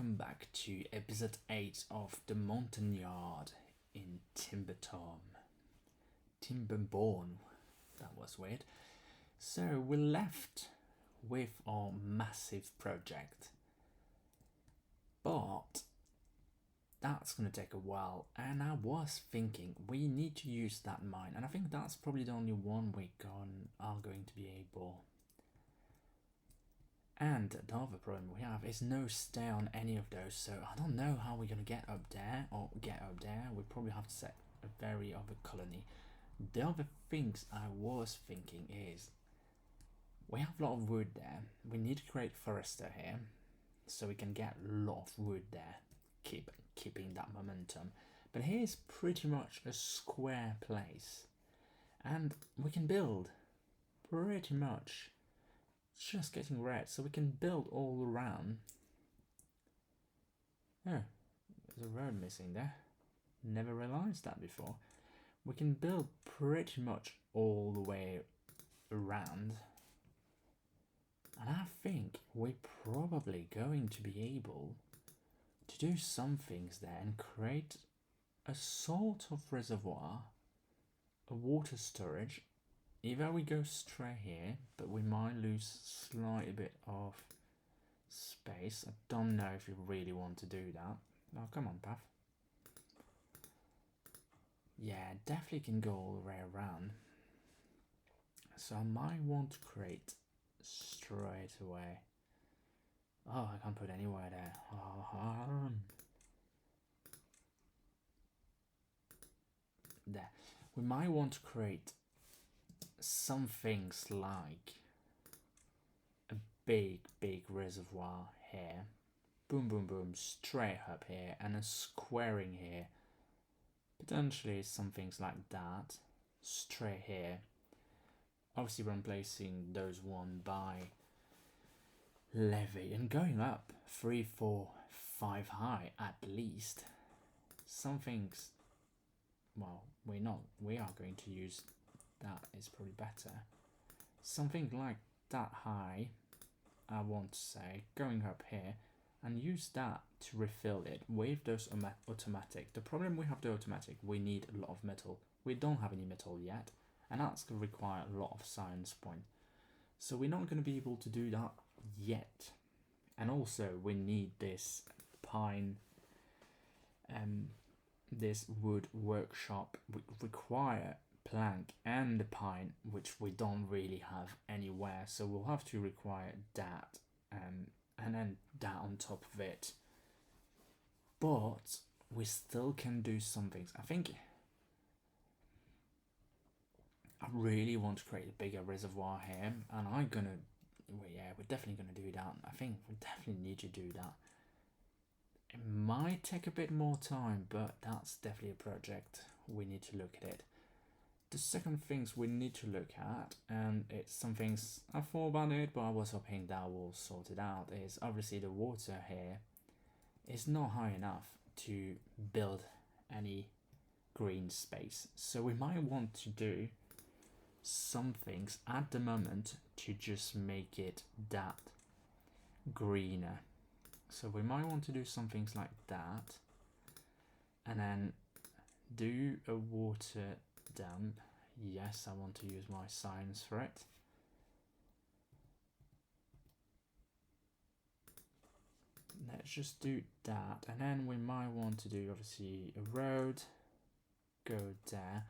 welcome back to episode 8 of the Montagnard in Timberborn. That was weird. So we left with our massive project, but that's going to take a while, and I was thinking we need to use that mine, and I think that's probably the only one we are going to be able. And the other problem we have is no stair on any of those, so I don't know how we're going to get up there, we probably have to set a very other colony. The other things I was thinking is, we have a lot of wood there, we need to create forester here, so we can get a lot of wood there, keeping that momentum. But here's pretty much a square place, and we can build pretty much just getting red, so we can build all around. Oh, there's a road missing there. Never realized that before. We can build pretty much all the way around, and I think we're probably going to be able to do some things there and create a sort of reservoir, a water storage. Either we go straight here, but we might lose slightly bit of space. I don't know if you really want to do that. Oh, come on, Path. Yeah, definitely can go all the way around. So I might want to create straight away. Oh, I can't put anywhere there. Oh, there. We might want to create some things like a big reservoir here, boom boom boom, straight up here, and a squaring here, potentially some things like that straight here. Obviously we're replacing those one by levy and going up 3, 4, 5 high at least. Some things, well, we are going to use that is probably better. Something like that high, I want to say, going up here, and use that to refill it with those automatic. The problem we have the automatic, we need a lot of metal. We don't have any metal yet, and that's going to require a lot of science point. So we're not going to be able to do that yet. And also we need this pine, this wood workshop. We require plank and the pine, which we don't really have anywhere, so we'll have to require that, and then that on top of it. But we still can do some things. I think I really want to create a bigger reservoir here, and we're definitely gonna do that. I think we definitely need to do that. It might take a bit more time, but that's definitely a project. We need to look at it. The second things we need to look at, and it's some things I thought about it, but I was hoping that will sort it out, is obviously the water here is not high enough to build any green space. So we might want to do some things at the moment to just make it that greener. So we might want to do some things like that, and then do a water dump. Yes, I want to use my science for it. Let's just do that, and then we might want to do obviously a road, go there.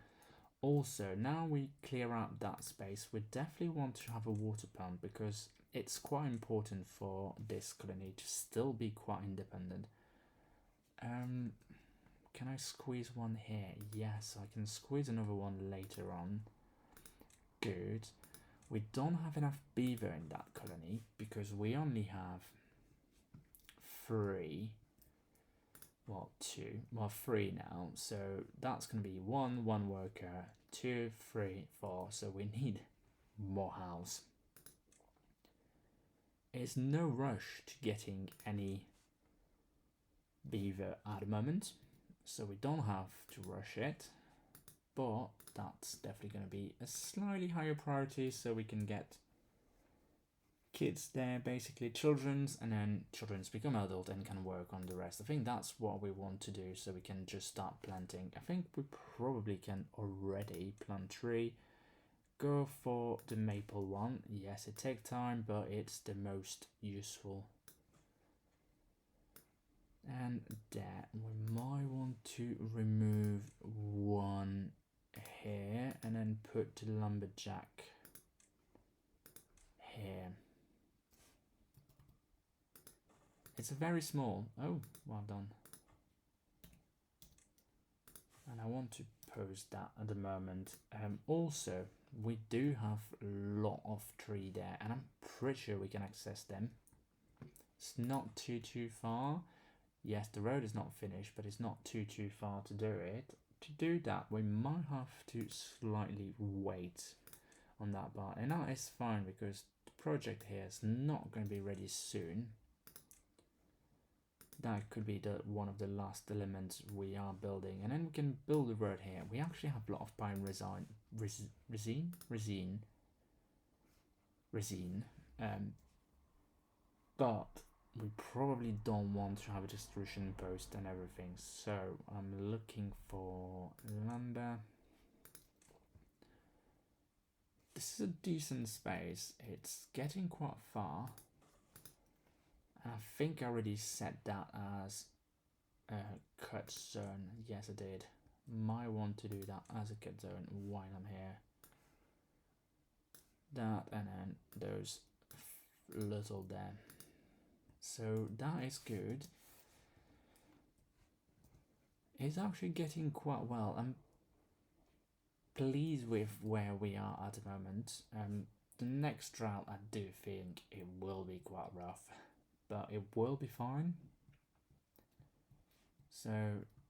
Also, now we clear out that space, we definitely want to have a water pump, because it's quite important for this colony to still be quite independent. Can I squeeze one here? Yes, I can squeeze another one later on. Good. We don't have enough beaver in that colony because we only have 3. Well, 2. Well, 3 now. So that's going to be 1 worker, 2, 3, 4. So we need more house. It's no rush to getting any beaver at the moment, so we don't have to rush it, but that's definitely going to be a slightly higher priority so we can get kids there, basically children's, and then children's become adult and can work on the rest. I think that's what we want to do, so we can just start planting. I think we probably can already plant tree. Go for the maple one. Yes, it takes time, but it's the most useful. And there, we might want to remove one here and then put the lumberjack here. It's a very small. Oh, well done. And I want to post that at the moment. Also, we do have a lot of tree there, and I'm pretty sure we can access them. It's not too far. Yes, the road is not finished, but it's not too far to do it. To do that, we might have to slightly wait on that part, and that is fine because the project here is not going to be ready soon. That could be one of the last elements we are building, and then we can build the road here. We actually have a lot of pine resin, but we probably don't want to have a distribution post and everything, so I'm looking for lumber. This is a decent space. It's getting quite far. I think I already set that as a cut zone. Yes, I did. Might want to do that as a cut zone while I'm here. That and then those little there. So that is good. It's actually getting quite well. I'm pleased with where we are at the moment. The next drought, I do think it will be quite rough, but it will be fine. So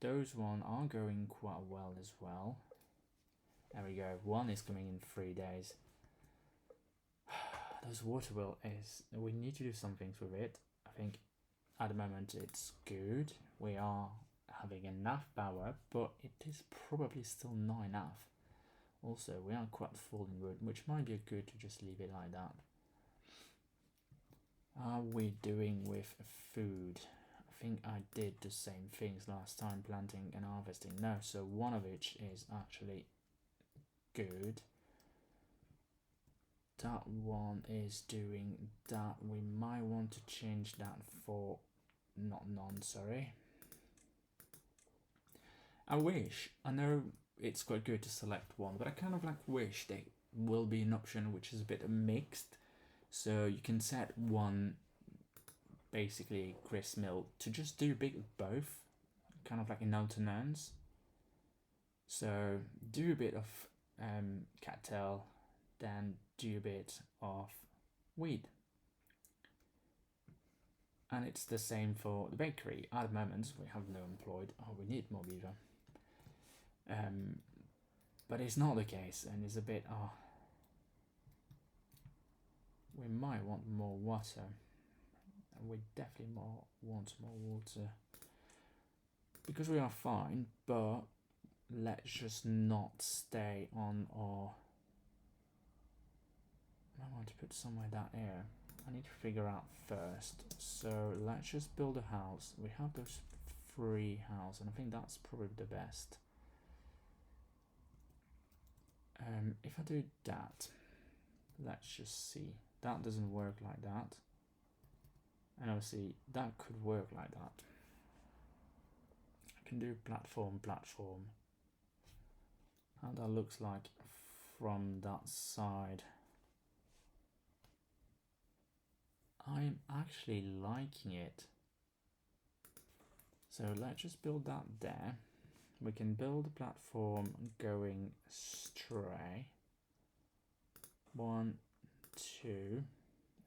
those one are going quite well as well. There we go. One is coming in 3 days. Those water wheel is, we need to do some things with it. I think at the moment it's good. We are having enough power, but it is probably still not enough. Also, we are quite full in wood, which might be good to just leave it like that. Are we doing with food? I think I did the same things last time, planting and harvesting. No, so one of which is actually good. That one is doing that. We might want to change that for not none, sorry. I wish, I know it's quite good to select one, but I kind of like wish there will be an option which is a bit mixed. So you can set one, basically grist mill, to just do a bit of both, kind of like in alternance. So do a bit of cattail, then do a bit of wheat. And it's the same for the bakery. At the moment, we have no employed. Oh, we need more beaver. But it's not the case, and it's a bit, we might want more water. And we definitely want more water. Because we are fine, but let's just not stay on our... I want to put somewhere down here. I need to figure out first. So let's just build a house. We have those 3 houses, and I think that's probably the best. If I do that, let's just see. That doesn't work like that. And obviously that could work like that. I can do platform. How that looks like from that side. I'm actually liking it. So let's just build that there. We can build a platform going straight. 1, 2,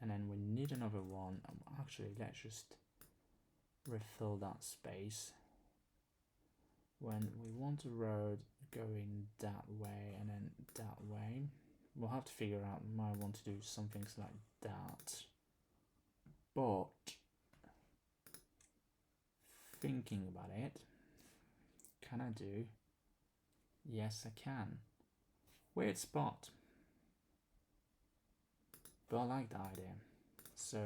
and then we need another one. Actually, let's just refill that space. When we want a road going that way and then that way, we'll have to figure out. We might want to do some things like that. But thinking about it, can I do? Yes, I can. Weird spot. But I like the idea. So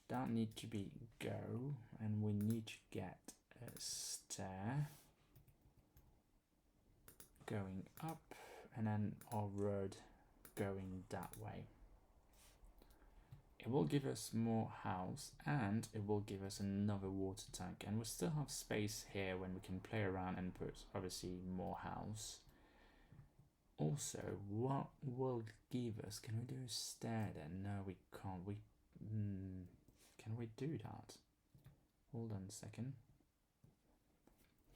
that need to be go, and we need to get a stair going up, and then our road going that way. It will give us more house, and it will give us another water tank, and we still have space here when we can play around and put obviously more house. Also, what will give us? Can we do a stair then? No, we can't. Can we do that? Hold on a second.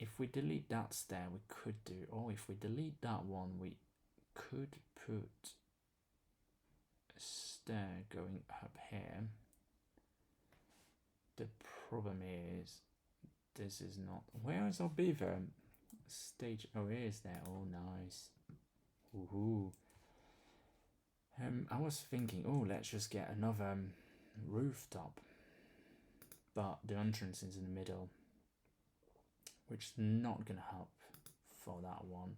If we delete that stair, we could do, or if we delete that one, we could put a stair going up here. The problem is, this is not. Where is our beaver? Stage. Oh, it is there. Oh, nice. Woohoo. I was thinking, oh, let's just get another rooftop, but the entrance is in the middle, which is not gonna help for that one.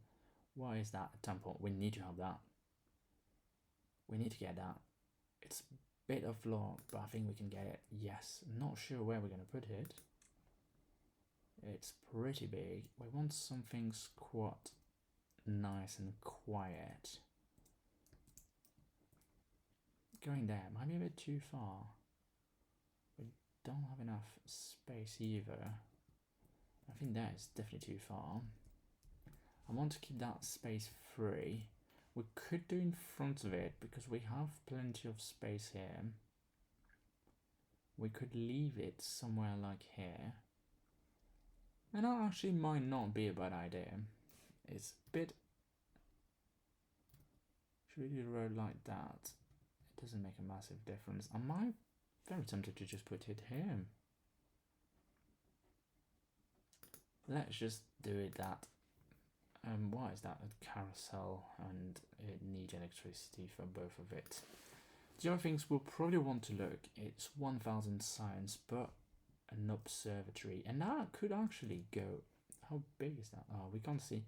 Why is that a temple? We need to have that. We need to get that. It's a bit of law, but I think we can get it. Yes, not sure where we're gonna put it. It's pretty big. We want something quite nice and quiet. Going there might be a bit too far. We don't have enough space either. I think that is definitely too far. I want to keep that space free. We could do in front of it because we have plenty of space here. We could leave it somewhere like here. And that actually might not be a bad idea. It's a bit... Should we do the road like that? It doesn't make a massive difference. I might very tempted to just put it here. Let's just do it that. Why is that a carousel, and it needs electricity for both of it? The other things we'll probably want to look, it's 1000 science, but an observatory, and that could actually go. How big is that? Oh, we can't see.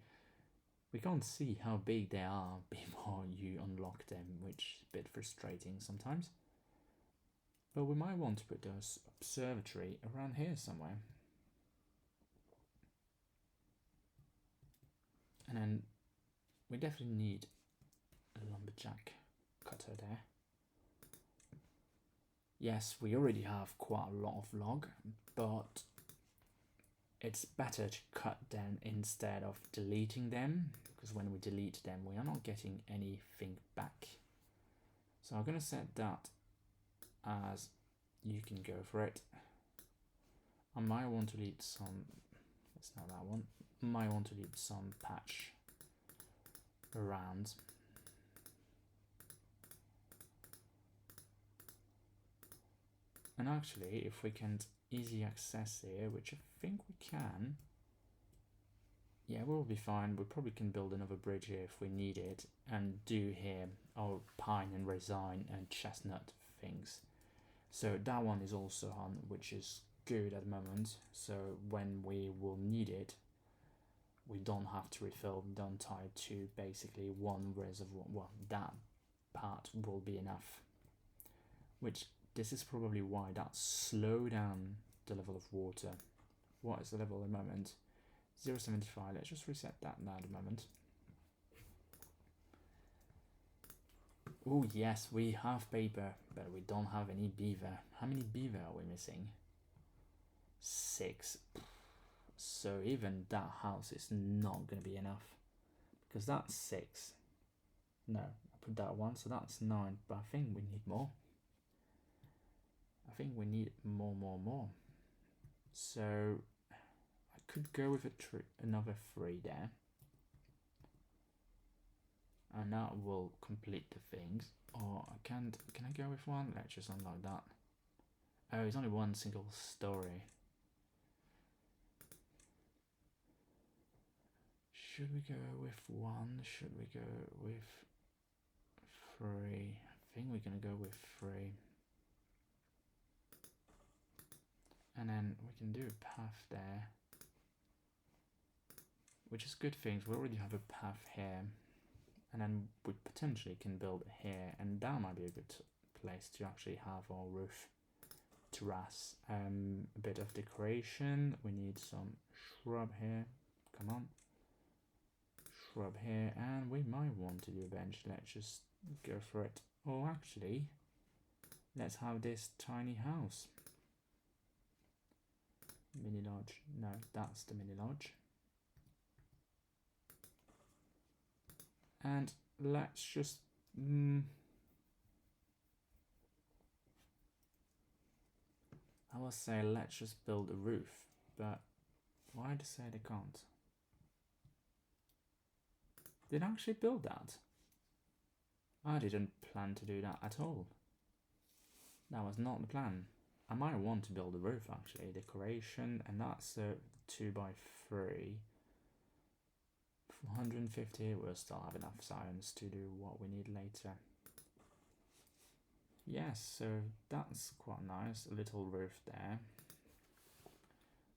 We can't see how big they are before you unlock them, which is a bit frustrating sometimes. But we might want to put those observatory around here somewhere. And then we definitely need a lumberjack cutter there. Yes, we already have quite a lot of log, but it's better to cut them instead of deleting them, because when we delete them, we are not getting anything back. So I'm going to set that as you can go for it. I might want to leave some, it's not that one, I might want to leave some patch around. And actually, if we can easy access here, which I think we can, yeah, we'll be fine. We probably can build another bridge here if we need it, and do here our pine and resin and chestnut things. So that one is also on, which is good at the moment. So when we will need it, we don't have to refill the entire to basically one reservoir. Well, that part will be enough. Which this is probably why that slow down the level of water. What is the level at the moment? 0.75. Let's just reset that now at the moment. Oh yes, we have paper, but we don't have any beaver. How many beaver are we missing? 6. So even that house is not going to be enough, because that's 6. No, I put that 1, so that's 9. But I think we need more. I think we need more. So I could go with another 3 there, and that will complete the things. Or I can't. Can I go with 1? Let's just unlock that. Oh, it's only 1 single story. Should we go with 1? Should we go with 3? I think we're gonna go with 3. And then we can do a path there, which is good things. We already have a path here, and then we potentially can build here, and that might be a good place to actually have our roof terrace. A bit of decoration. We need some shrub here. Come on. Shrub here, and we might want to do a bench. Let's just go for it. Or actually, let's have this tiny house. Mini lodge. No, that's the mini lodge. And let's just I will say let's just build a roof, but why to say they can't? Did I actually build that? I didn't plan to do that at all. That was not the plan. I might want to build a roof actually, decoration, and that's a 2x3. 150, we'll still have enough science to do what we need later. Yes, so that's quite nice, a little roof there.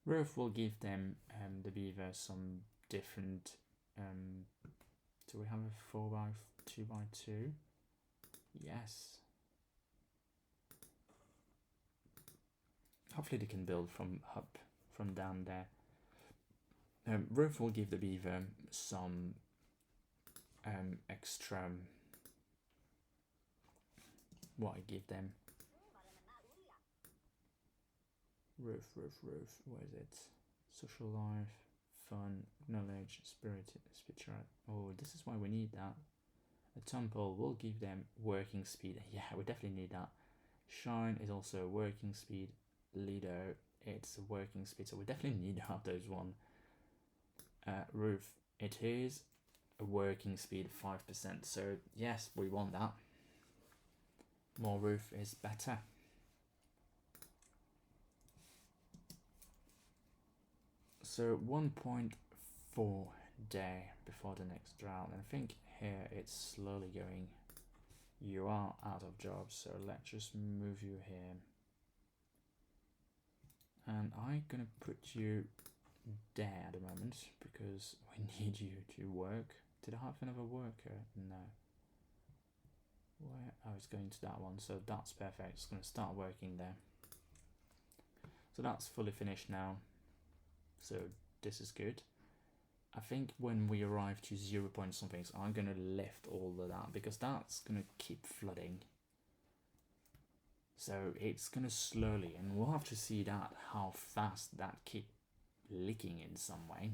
Roof will give them, the beaver, some different, do we have a 4x2x2? Yes. Hopefully they can build from up, from down there. Roof will give the beaver some extra, what I give them. Roof, what is it? Social life, fun, knowledge, spiritual. Oh, this is why we need that. A temple will give them working speed. Yeah, we definitely need that. Shine is also working speed. Lido, it's a working speed, so we definitely need to have those one. Roof, it is a working speed of 5%, so yes, we want that. More roof is better. So 1.4 day before the next drought, and I think here it's slowly going. You are out of jobs, so let's just move you here. And I'm gonna put you there at the moment because we need you to work. Did I have another worker? No. Where? Oh, it's going to that one, so that's perfect. It's going to start working there. So that's fully finished now. So this is good. I think when we arrive to 0 point something, I'm going to lift all of that because that's going to keep flooding. So it's going to slowly, and we'll have to see that how fast that keep leaking in some way.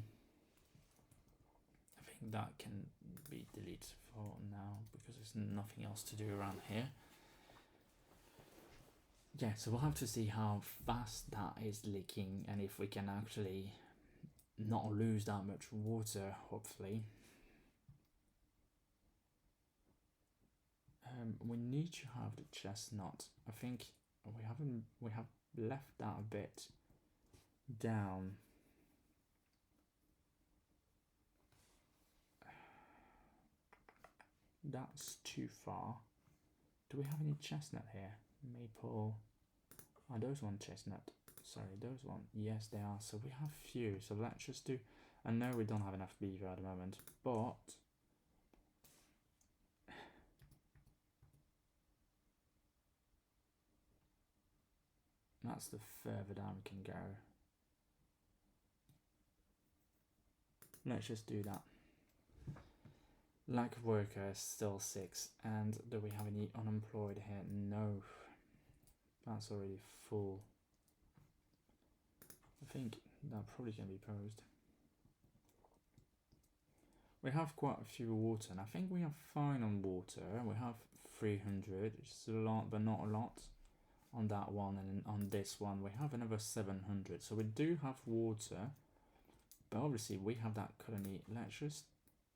I think that can be deleted for now because there's nothing else to do around here. Yeah, so we'll have to see how fast that is leaking and if we can actually not lose that much water, hopefully. We need to have the chestnut. I think we have left that a bit down. That's too far. Do we have any chestnut here? Maple. Are those one chestnut? Sorry, those one. Yes, they are. So we have few. So let's just do. I know we don't have enough beaver at the moment, but that's the further down we can go. Let's just do that. Lack of workers, still 6. And do we have any unemployed here? No. That's already full. I think that probably can be posed. We have quite a few water, and I think we are fine on water. We have 300, which is a lot, but not a lot on that one. And on this one, we have another 700. So we do have water, but obviously we have that colony. Let's just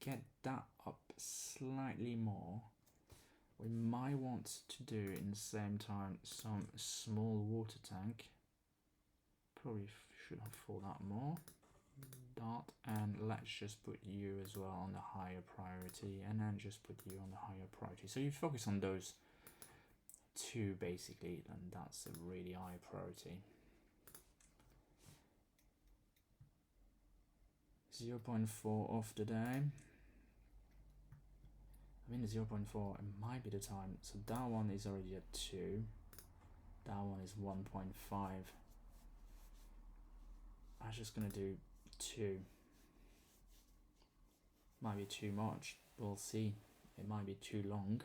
get that up slightly more. We might want to do in the same time some small water tank. Probably should have for that more. Dot, and let's just put you as well on the higher priority, and then just put you on the higher priority. So you focus on those two basically, and that's a really high priority. 0.4 off the day. I mean, 0.4, it might be the time. So that one is already at 2. That one is 1.5. I'm just gonna do 2. Might be too much. We'll see. It might be too long.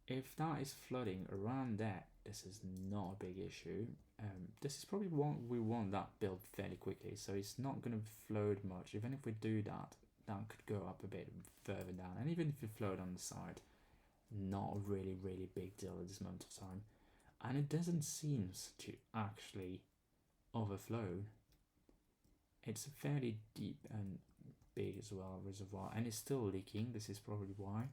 If that is flooding around there, this is not a big issue. This is probably one we want that built fairly quickly, so it's not going to float much. Even if we do that, that could go up a bit further down. And even if you float on the side, not a really big deal at this moment of time. And it doesn't seem to actually overflow. It's fairly deep and big as well, reservoir, and it's still leaking. This is probably why.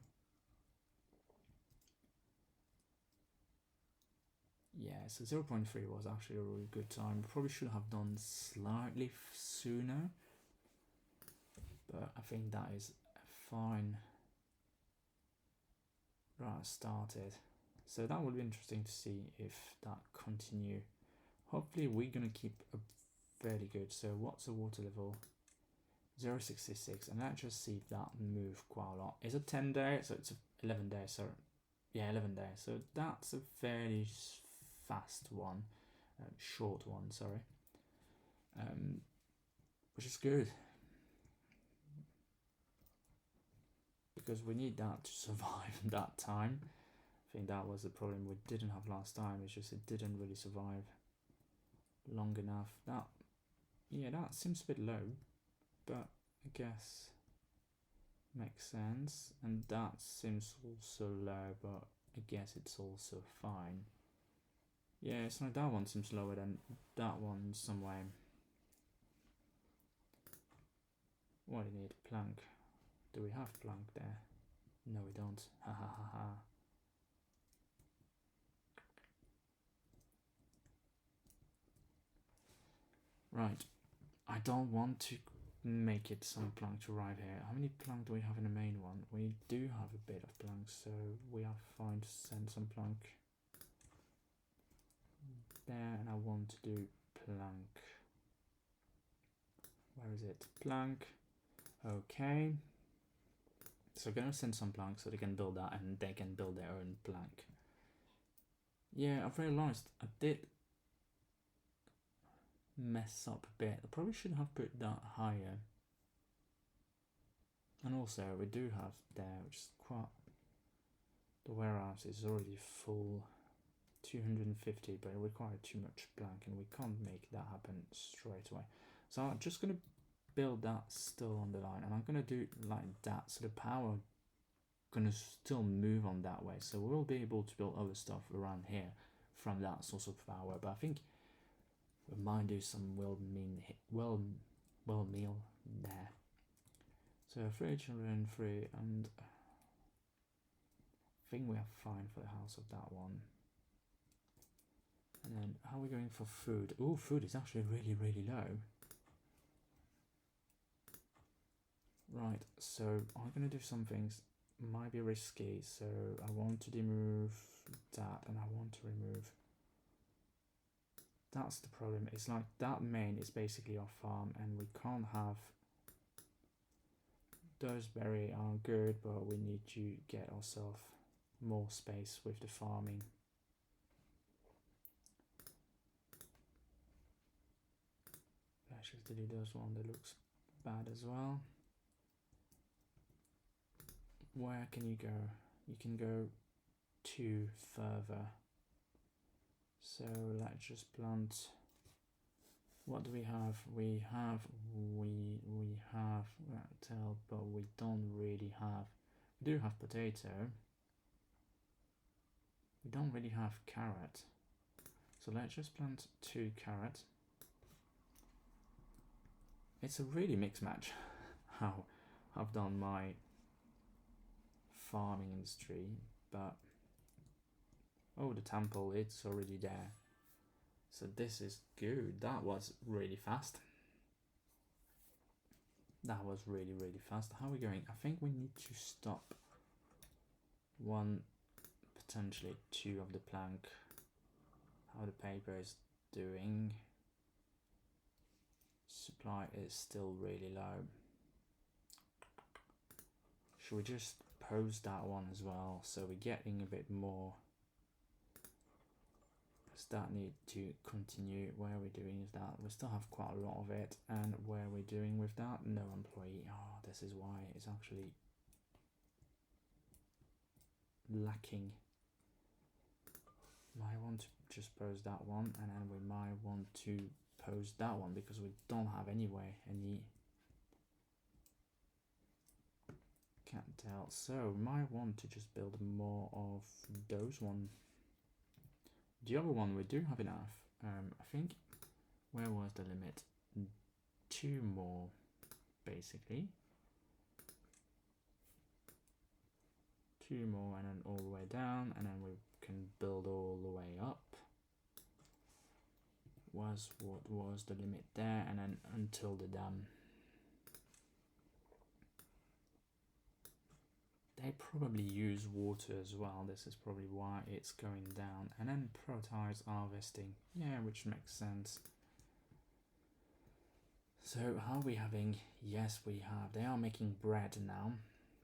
Yeah, so 0.3 was actually a really good time. Probably should have done slightly sooner, but I think that is fine. Right, started. So that will be interesting to see if that continue. Hopefully we're gonna keep a fairly good. So what's the water level? 0.66, and let's just see if that moved quite a lot. It's a 10 day, so it's 11 days. So yeah, 11 days. So that's a fairly fast one, short one. Sorry, which is good because we need that to survive that time. I think that was the problem we didn't have last time. It's just it didn't really survive long enough. That, yeah, that seems a bit low, but I guess makes sense. And that seems also low, but I guess it's also fine. Yeah, it's like that one seems lower than that one in some way. What do you need? Plank. Do we have plank there? No, we don't. Ha ha ha ha. Right. I don't want to make it some plank to arrive here. How many plank do we have in the main one? We do have a bit of plank, so we are fine to send some plank there, and I want to do plank. Where is it? Plank. Okay. So I'm gonna send some plank so they can build that, and they can build their own plank. Yeah, I've realised I did mess up a bit. I probably should have put that higher. And also we do have there, which is quite, the warehouse is already full, 250, but it required too much plank and we can't make that happen straight away. So I'm just going to build that still on the line, and I'm going to do it like that, so the power going to still move on that way, so we'll be able to build other stuff around here from that source of power. But I think we might do some well meal there. So 3 children, 3, and I think we are fine for the house of that one. And then how are we going for food? Oh, food is actually really low. Right, so I'm going to do some things, might be risky, so I want to remove that, and I want to remove, that's the problem. It's like that main is basically our farm, and we can't have, those berry are good, but we need to get ourselves more space with the farming. Let's just delete those one that looks bad as well. Where can you go? You can go 2 further. So let's just plant. What do we have? We have rattle, but we don't really have. We do have potato. We don't really have carrot. So let's just plant 2 carrots. It's a really mixed match how I've done my farming industry, but oh, the temple, it's already there. So this is good. That was really fast. That was really fast. How are we going? I think we need to stop 1, potentially 2 of the plank. How the paper is doing. Supply is still really low. should we just post that one as well? So we're getting a bit more. Does that need to continue? Where we're doing is that we still have quite a lot of it, and where we're doing with that, no employee. Oh, this is why it's actually lacking. Might want to just post that one, and then we might want to post that one because we don't have anyway any. Can't tell. So we might want to just build more of those one. The other one we do have enough. I think, where was the limit? 2 more, basically. 2 more, and then all the way down, and then we can build all the way up. What was the limit there, and then until the dam. They probably use water as well. This is probably why it's going down. And then prioritize harvesting. Yeah, which makes sense. So how are we having? Yes, we have. They are making bread now.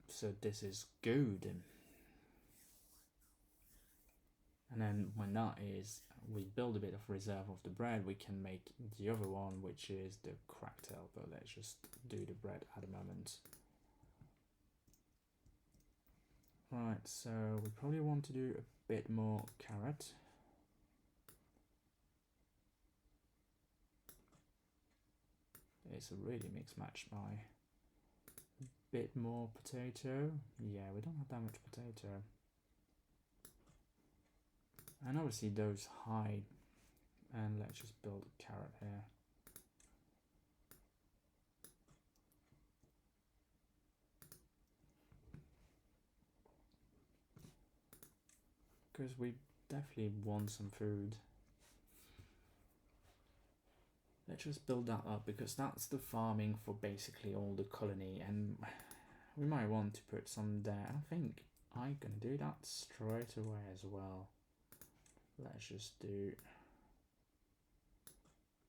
So this is good. And then when that is, we build a bit of reserve of the bread, we can make the other one, which is the cracked tail. But let's just do the bread at the moment. Right, so we probably want to do a bit more carrot. It's a really mixed match by a bit more potato. Yeah, we don't have that much potato. And obviously those high, and let's just build a carrot here. Because we definitely want some food. Let's just build that up because that's the farming for basically all the colony, and we might want to put some there. I think I'm gonna do that straight away as well. Let's just do,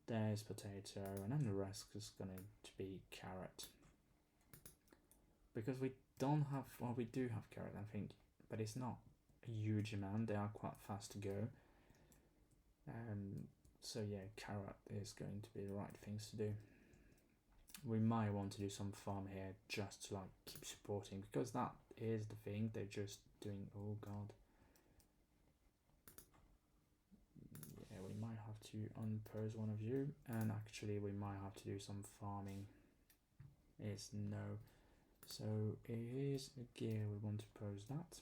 there's potato, and then the rest is going to be carrot. Because we don't have, well, we do have carrot, I think, but it's not a huge amount. They are quite fast to go. So yeah, carrot is going to be the right things to do. We might want to do some farm here just to like keep supporting, because that is the thing. They're just doing, oh god. Yeah, we might have to unpose one of you, and actually we might have to do some farming. It's no. So it is a gear, we want to pose that.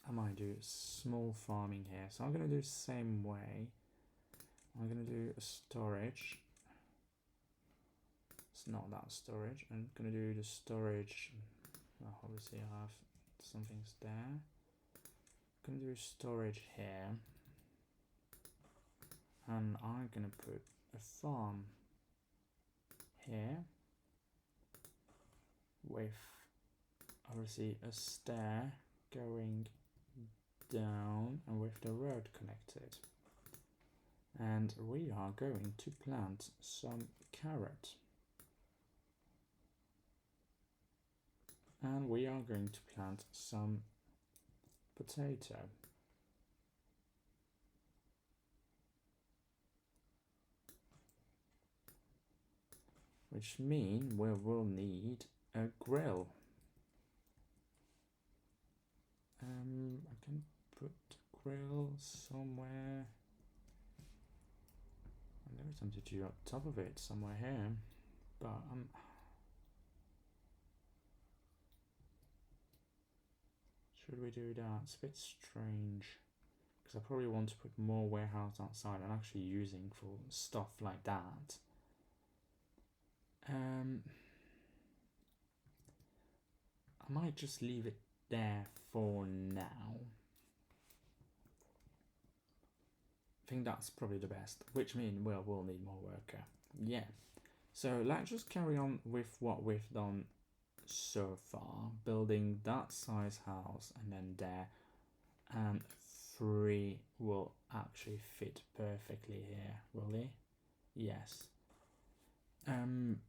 I might do small farming here, so I'm going to do the same way. I'm going to do a storage. It's not that storage. I'm going to do the storage. Well, obviously I have some things there. I'm going to do storage here. And I'm going to put a farm here with obviously a stair going down and with the road connected. And we are going to plant some carrot. And we are going to plant some potato. Which means we will need a grill. I can put grill somewhere. And there is something to do up top of it somewhere here, but should we do that? It's a bit strange because I probably want to put more warehouse outside and actually using for stuff like that. I might just leave it there for now. I think that's probably the best, which means we'll need more worker. Yeah. So let's just carry on with what we've done so far, building that size house and then there, and 3 will actually fit perfectly here, will they? Yes. I'm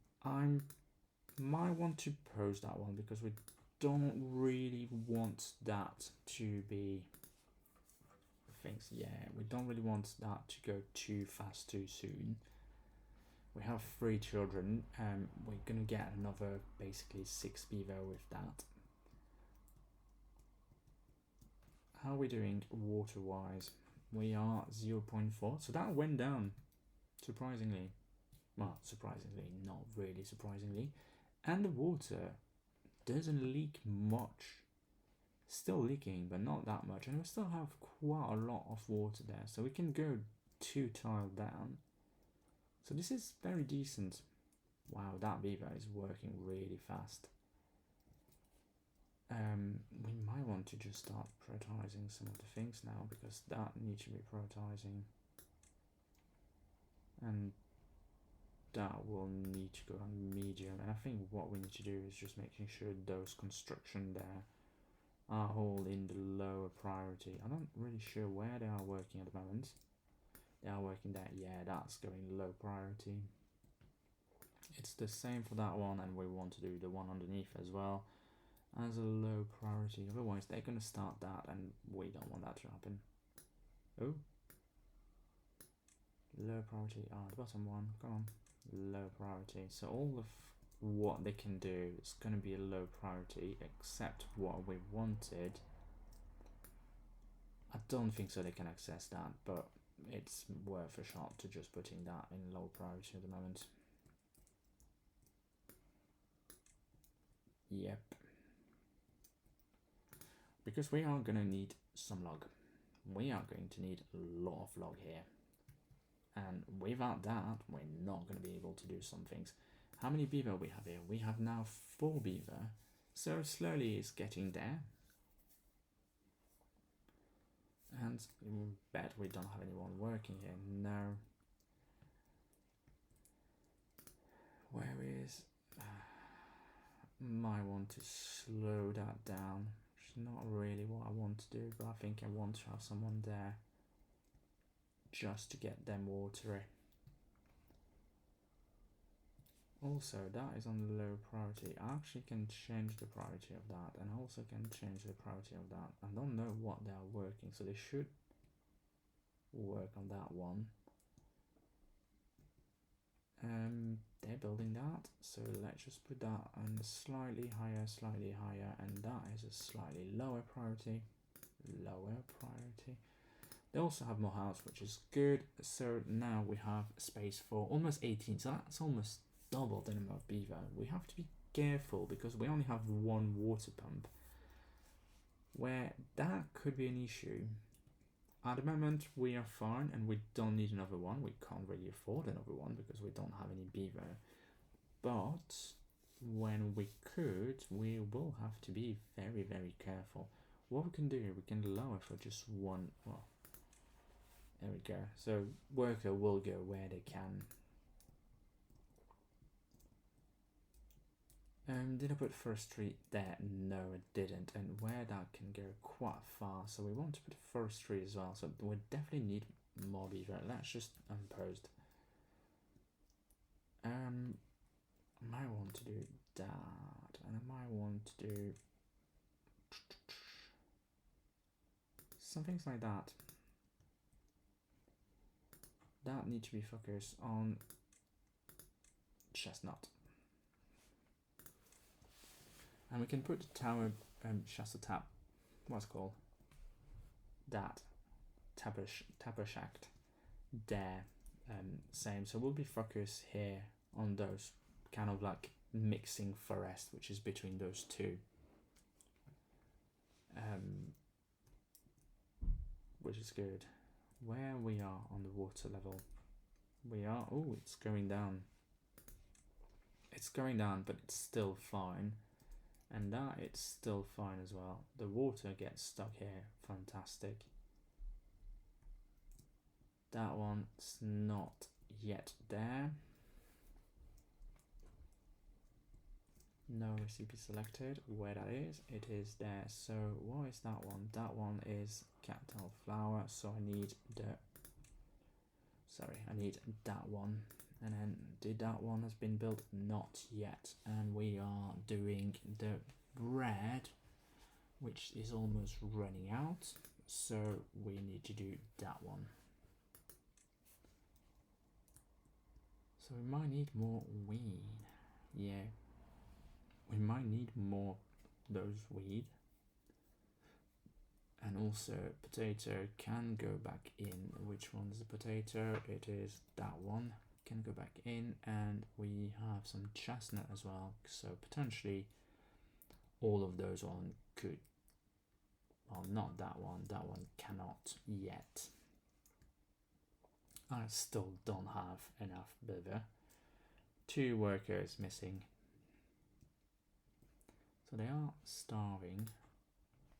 might want to pause that one because we don't really want that to be things. Yeah, we don't really want that to go too fast too soon. We have 3 children, we're gonna get another basically 6 beaver with that. How are we doing water wise? We are 0.4, so that went down surprisingly. Well, surprisingly, not really surprisingly. And the water doesn't leak much. Still leaking, but not that much, and we still have quite a lot of water there, so we can go 2 tile down. So this is very decent. Wow, that beaver is working really fast. We might want to just start prioritizing some of the things now, because that needs to be prioritizing, and that will need to go on medium. And I think what we need to do is just making sure those construction there are all in the lower priority. I'm not really sure where they are working at the moment. They are working there. Yeah, that's going low priority. It's the same for that one, and we want to do the one underneath as well as a low priority. Otherwise, they're going to start that, and we don't want that to happen. Oh, low priority. Ah, the bottom one. Come on, low priority. So all of what they can do is going to be a low priority, except what we wanted. I don't think so they can access that, but it's worth a shot to just putting that in low priority at the moment. Yep. Because we are going to need some log. We are going to need a lot of log here. And without that, we're not going to be able to do some things. How many beaver we have here? We have now 4 beaver. So slowly it's getting there. And bet we don't have anyone working here. No. Where is... might want to slow that down. It's not really what I want to do, but I think I want to have someone there just to get them watery. Also, that is on low priority. I actually can change the priority of that, and I also can change the priority of that. I don't know what they are working, so they should work on that one. They're building that, so let's just put that on slightly higher, and that is a slightly lower priority. They also have more house, which is good. So now we have space for almost 18, so that's almost double the number of beaver. We have to be careful because we only have 1 water pump, where that could be an issue. At the moment we are fine and we don't need another one. We can't really afford another one because we don't have any beaver, but when we could, we will have to be very, very careful. What we can do, we can lower for just 1. Well, there we go. So worker will go where they can. Did I put forestry there? No, it didn't. And where that can go quite far, so we want to put forestry as well. So we definitely need more beaver. Let's just unpost. I might want to do that, and I might want to do some things like that. That need to be focused on chestnut. And we can put the tower Shasta tap, what's it called? That tapper shaft there. Same. So we'll be focused here on those kind of like mixing forest, which is between those two. Which is good. Where we are on the water level, we are. Oh, it's going down. It's going down, but it's still fine. And that it's still fine as well. The water gets stuck here. Fantastic. That one's not yet there. No recipe selected. Where that is, it is there. So what is that one? That one is cattail flower. So I need the. Sorry, I need that one. And then did that one has been built? Not yet. And we are doing the bread, which is almost running out. So we need to do that one. So we might need more weed. Yeah. We might need more those weed. And also potato can go back in. Which one's the potato? It is that one. Can go back in, and we have some chestnut as well. So potentially all of those on could. Well, not that one. That one cannot yet. I still don't have enough beaver. 2 workers missing. So they are starving.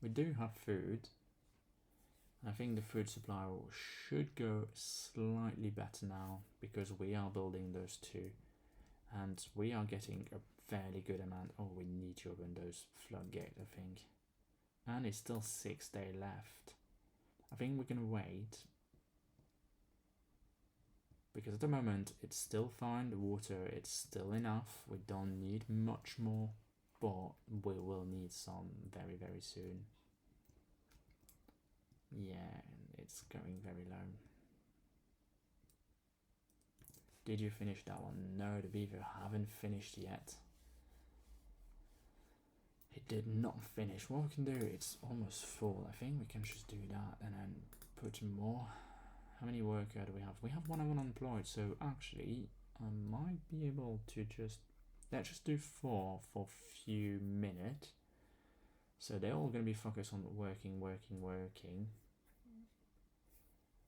We do have food. I think the food supply should go slightly better now because we are building those 2 and we are getting a fairly good amount. Oh, we need to open those floodgates, I think. And it's still 6 days left. I think we're going to wait because at the moment it's still fine. The water, it's still enough. We don't need much more, but we will need some very, very soon. Yeah, it's going very low. Did you finish that one? No, the beaver haven't finished yet. It did not finish. What we can do, it's almost full. I think we can just do that and then put more. How many workers do we have? We have 1 unemployed, so actually I might be able to just, let's just do 4 for a few minutes. So they're all going to be focused on working.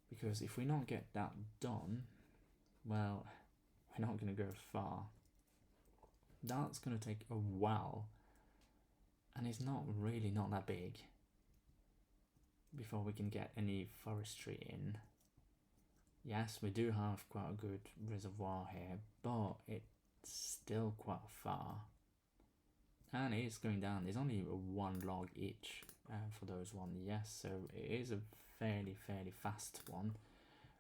Because if we not get that done, well, we're not going to go far. That's going to take a while. And it's not that big before we can get any forestry in. Yes, we do have quite a good reservoir here, but it's still quite far. And it is going down. There's only 1 log each for those one. Yes, so it is a fairly fast one.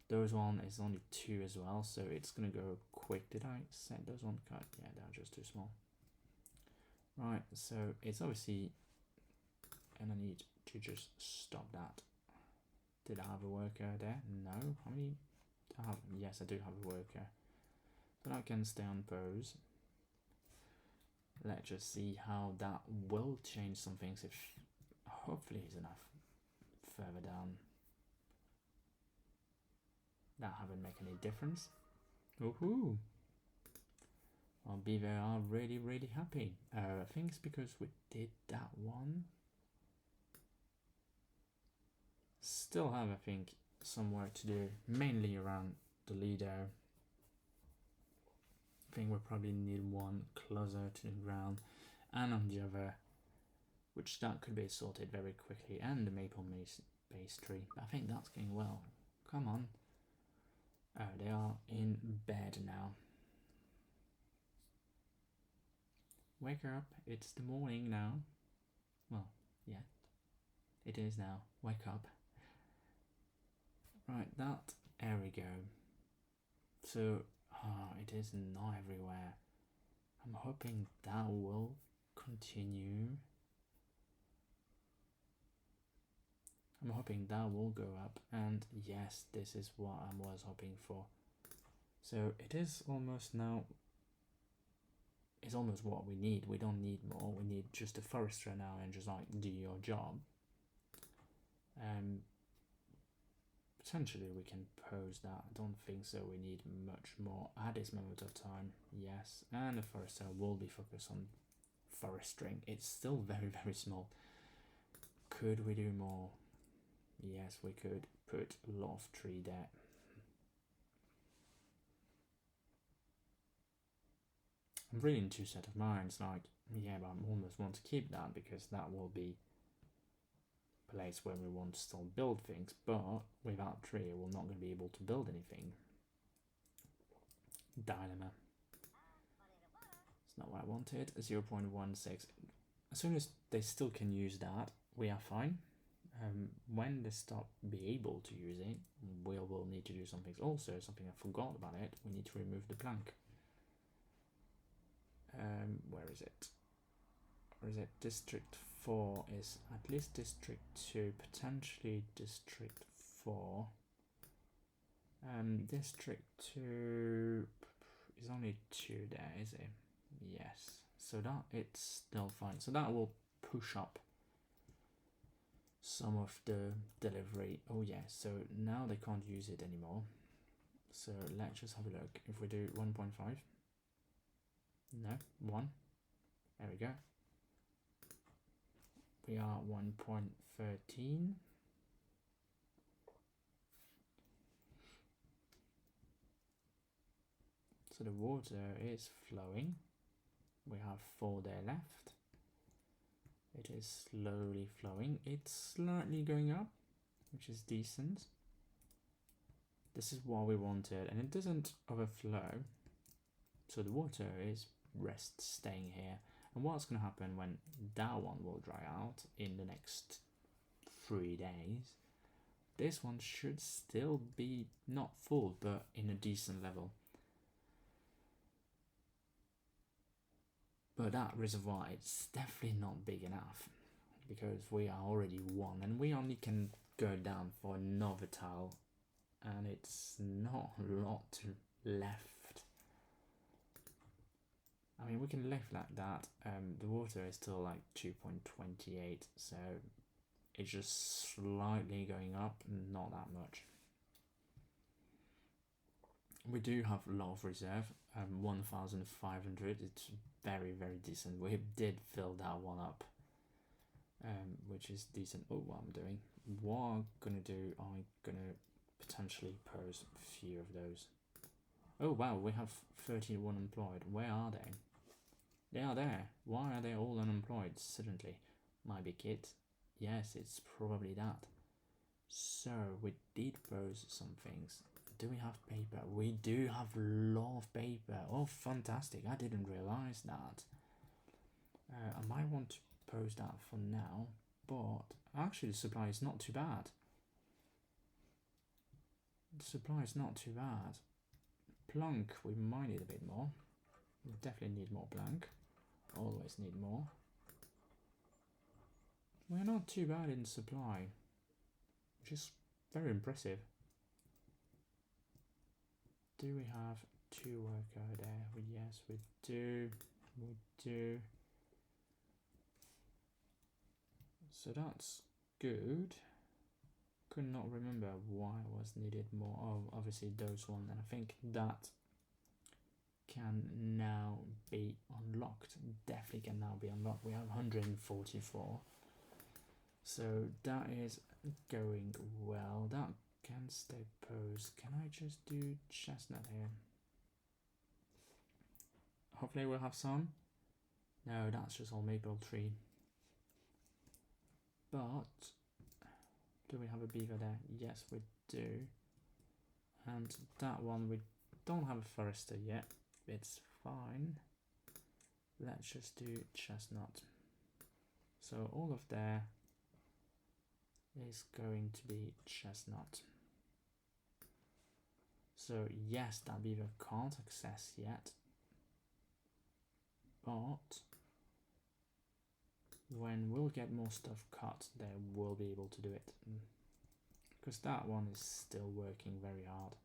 Those one is only 2 as well, so it's gonna go quick. Did I set those one cut? Yeah, they're just too small. Right, so it's obviously, and I need to just stop that. Did I have a worker there? No. How many do I have? Yes, I do have a worker. But I can stay on pose. Let's just see how that will change some things. If hopefully it's enough further down. That haven't make any difference. Woohoo! Well, beaver are really happy. I think it's because we did that one. Still have, I think, some work to do, mainly around the leader. I think we'll probably need 1 closer to the ground, and on the other, which that could be sorted very quickly, and the maple base tree. I think that's going well. Come on. Oh, they are in bed now. Wake up, it's the morning now. Well, yeah, it is now. Wake up. Right, that, there we go. So, it is not everywhere. I'm hoping that will continue. I'm hoping that will go up, and yes, this is what I was hoping for. So it is almost now, it's almost what we need. We don't need more, we need just a forester now and just like do your job. Potentially we can pose that. I don't think so, we need much more at this moment of time. Yes, and the forester will be focused on forestering. It's still very small. Could we do more? Yes, we could put a lot of tree there. I'm really in 2 set of minds, like, yeah, but I almost want to keep that because that will be a place where we want to still build things, but without tree we're not going to be able to build anything. Dilemma. It's not what I wanted. 0.16. As soon as they still can use that, we are fine. when they stop be able to use it, we'll need to do something. Also, something I forgot about it, we need to remove the plank. Where is it? Where is it? District 4 is at least District 2, potentially District 4. District 2 is only 2 there, is it? Yes. So that it's still fine. So that will push up some of the delivery. Oh yeah, so now they can't use it anymore. So let's just have a look. If we do 1.5, no, 1, there we go. We are 1.13. So the water is flowing. We have 4 there left. It is slowly flowing. It's slightly going up, which is decent. This is what we wanted, and it doesn't overflow. So the water is staying here. And what's going to happen when that one will dry out in the next 3 days? This one should still be not full, but in a decent level. But that reservoir is definitely not big enough, because we are already 1 and we only can go down for another tile, and it's not a lot left. I mean, we can live like that. The water is still like 2.28, so it's just slightly going up, not that much. We do have a lot of reserve, 1,500. It's very, very decent. We did fill that one up, which is decent. Oh, what I'm doing. What I'm gonna do, I'm gonna potentially pose a few of those. Oh wow, we have 31 unemployed. Where are they? They are there. Why are they all unemployed suddenly? Might be kids. Yes, it's probably that. So we did pose some things. Do we have paper? We do have a lot of paper. Oh, fantastic. I didn't realize that. I might want to pose that for now, but actually the supply is not too bad. The supply is not too bad. Plank, we might need a bit more. We definitely need more plank. Always need more. We're not too bad in supply, which is very impressive. Do we have 2 workers there? Yes, we do. We do. So that's good. Could not remember why it was needed more. Oh, obviously those one, and I think that can now be unlocked. Definitely can now be unlocked. We have 144. So that is going well. That can stay posed. Can I just do chestnut here? Hopefully we'll have some. No, that's just all maple tree. But do we have a beaver there? Yes, we do. And that one, we don't have a forester yet. It's fine. Let's just do chestnut. So all of there is going to be chestnut. So yes, that beaver can't access yet, but when we'll get more stuff cut, they will be able to do it, because that one is still working very hard,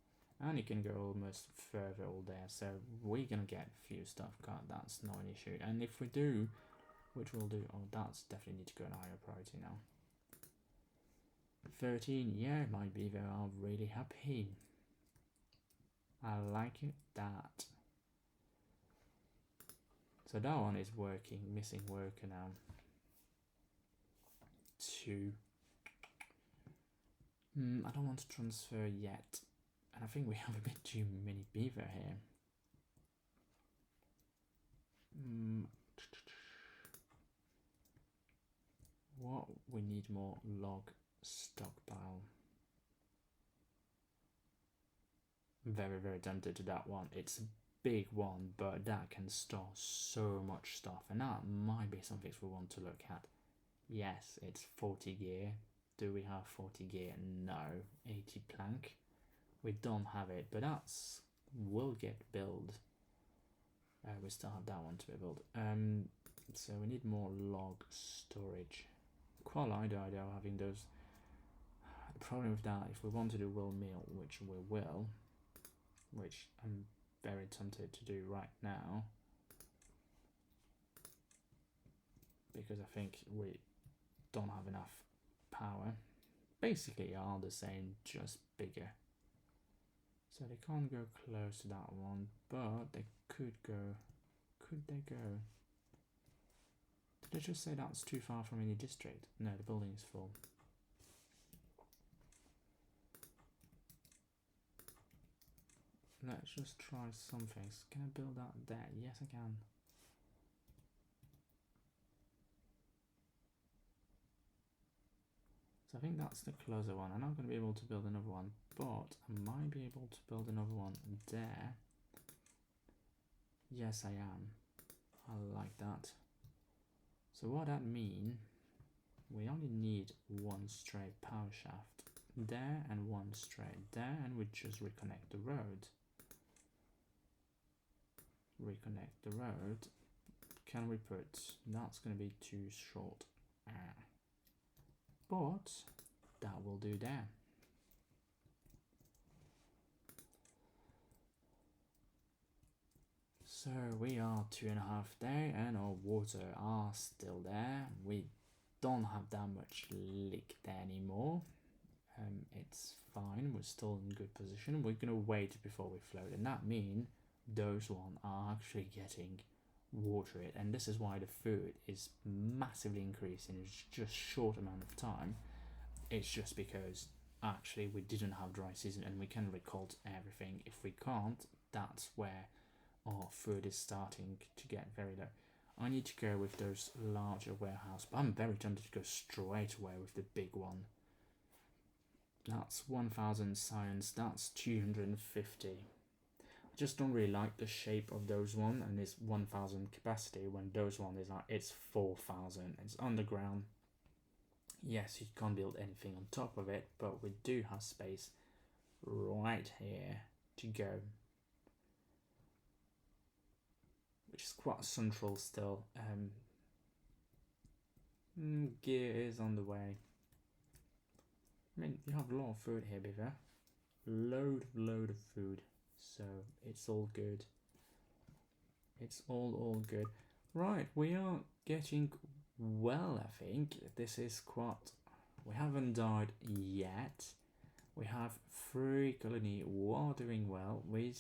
and it can go almost further all there. So we're gonna get a few stuff cut. That's not an issue. And if we do, which we'll do, oh, that's definitely need to go in higher priority now. 13, yeah, my beaver are really happy. I like it, that. So that one is working, missing worker now. 2. I don't want to transfer yet. And I think we have a bit too many beaver here. What? We need more log stockpile. Very, very tempted to that one. It's a big one, but that can store so much stuff, and that might be something we want to look at. Yes, it's 40 gear. Do we have 40 gear? No. 80 plank? We don't have it, but that's will get built. We still have that one to be built. So we need more log storage. Quite like the idea of having those. The problem with that, if we want to do wool meal, which we will, which I'm very tempted to do right now, because I think we don't have enough power. Basically are the same, just bigger. So they can't go close to that one, but they could go. Could they go? Did they just say that's too far from any district? No, the building is full. Let's just try something. Can I build that there? Yes, I can. So I think that's the closer one. I'm not going to be able to build another one, but I might be able to build another one there. Yes, I am. I like that. So what that means, we only need one straight power shaft there and one straight there, and we just reconnect the road. Reconnect the road. Can we put, that's going to be too short. But that will do there. So we are 2.5 there, and our water are still there. We don't have that much leak there anymore. It's fine, we're still in good position. We're gonna wait before we float, and that means those one are actually getting watered, and this is why the food is massively increasing in just short amount of time. It's just because actually we didn't have dry season and we can record everything. If we can't, that's where our food is starting to get very low. I need to go with those larger warehouse, but I'm very tempted to go straight away with the big one. That's 1000 science, that's 250. Just don't really like the shape of those one, and it's 1000 capacity when those one is like it's 4000. It's underground. Yes, you can't build anything on top of it, but we do have space right here to go, which is quite central still. Gear is on the way. I mean, you have a lot of food here, Beaver. Load of food. So it's all good. It's all good. Right, we are getting well, I think. This is quite... We haven't died yet. We have 3 colony who are doing well. We,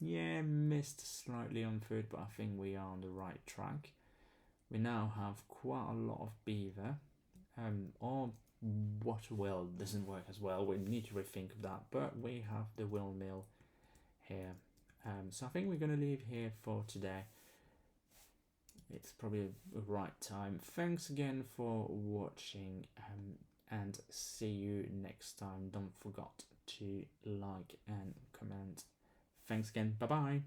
missed slightly on food, but I think we are on the right track. We now have quite a lot of beaver. Our water well doesn't work as well. We need to rethink of that, but we have the will mill here. So I think we're going to leave here for today. It's probably the right time. Thanks again for watching, and see you next time. Don't forget to like and comment. Thanks again. Bye bye.